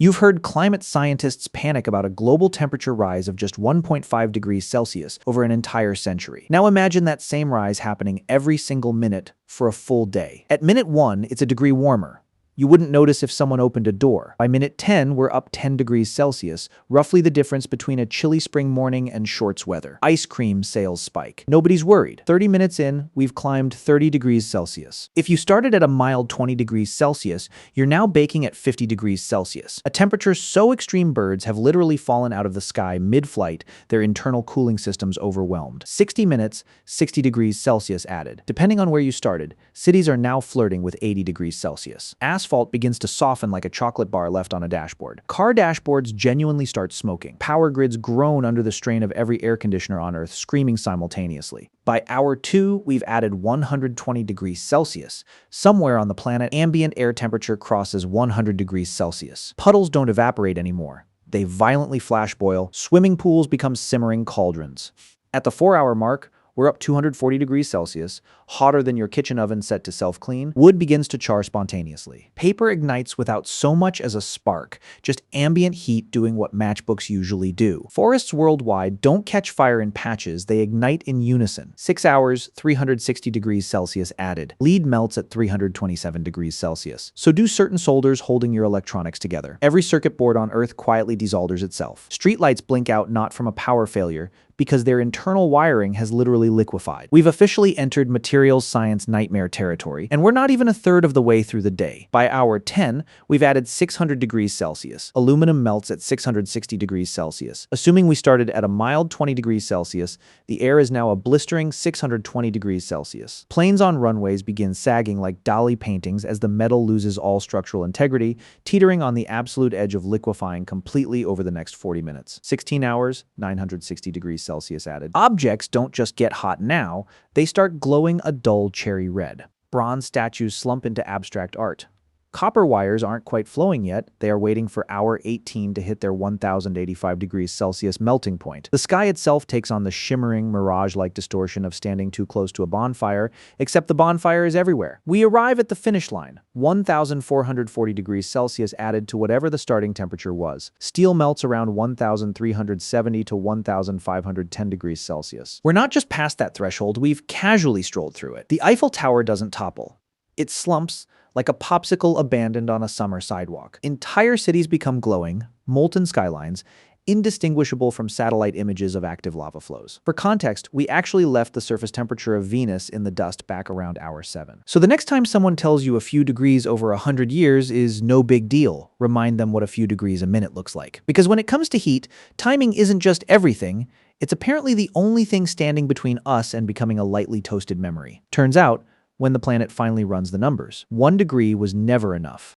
You've heard climate scientists panic about a global temperature rise of just 1.5 degrees Celsius over an entire century. Now imagine that same rise happening every single minute for a full day. At minute 1, it's a degree warmer. You wouldn't notice if someone opened a door. By minute 10, we're up 10 degrees Celsius, roughly the difference between a chilly spring morning and shorts weather. Ice cream sales spike. Nobody's worried. 30 minutes in, we've climbed 30 degrees Celsius. If you started at a mild 20 degrees Celsius, you're now baking at 50 degrees Celsius. A temperature so extreme birds have literally fallen out of the sky mid-flight, their internal cooling systems overwhelmed. 60 minutes, 60 degrees Celsius added. Depending on where you started, cities are now flirting with 80 degrees Celsius. Asphalt begins to soften like a chocolate bar left on a dashboard. Car dashboards genuinely start smoking. Power grids groan under the strain of every air conditioner on Earth screaming simultaneously. By hour 2, we've added 120 degrees Celsius. Somewhere on the planet, ambient air temperature crosses 100 degrees Celsius. Puddles don't evaporate anymore. They violently flash boil. Swimming pools become simmering cauldrons. At the 4-hour mark, we're up 240 degrees Celsius, hotter than your kitchen oven set to self-clean. Wood begins to char spontaneously. Paper ignites without so much as a spark, just ambient heat doing what matchbooks usually do. Forests worldwide don't catch fire in patches, they ignite in unison. 6 hours, 360 degrees Celsius added. Lead melts at 327 degrees Celsius. So do certain solders holding your electronics together. Every circuit board on Earth quietly desolders itself. Streetlights blink out not from a power failure, because their internal wiring has literally liquefied. We've officially entered materials science nightmare territory, and we're not even a third of the way through the day. By hour 10, we've added 600 degrees Celsius. Aluminum melts at 660 degrees Celsius. Assuming we started at a mild 20 degrees Celsius, the air is now a blistering 620 degrees Celsius. Planes on runways begin sagging like Dali paintings as the metal loses all structural integrity, teetering on the absolute edge of liquefying completely over the next 40 minutes. 16 hours, 960 degrees Celsius added. Objects don't just get hot now, they start glowing a dull cherry red. Bronze statues slump into abstract art. Copper wires aren't quite flowing yet, they are waiting for hour 18 to hit their 1085 degrees Celsius melting point. The sky itself takes on the shimmering, mirage-like distortion of standing too close to a bonfire, except the bonfire is everywhere. We arrive at the finish line, 1440 degrees Celsius added to whatever the starting temperature was. Steel melts around 1370 to 1510 degrees Celsius. We're not just past that threshold, we've casually strolled through it. The Eiffel Tower doesn't topple. It slumps, like a popsicle abandoned on a summer sidewalk. Entire cities become glowing, molten skylines, indistinguishable from satellite images of active lava flows. For context, we actually left the surface temperature of Venus in the dust back around hour 7. So the next time someone tells you a few degrees over 100 years is no big deal, remind them what a few degrees a minute looks like. Because when it comes to heat, timing isn't just everything, it's apparently the only thing standing between us and becoming a lightly toasted memory. Turns out, when the planet finally runs the numbers, 1 degree was never enough.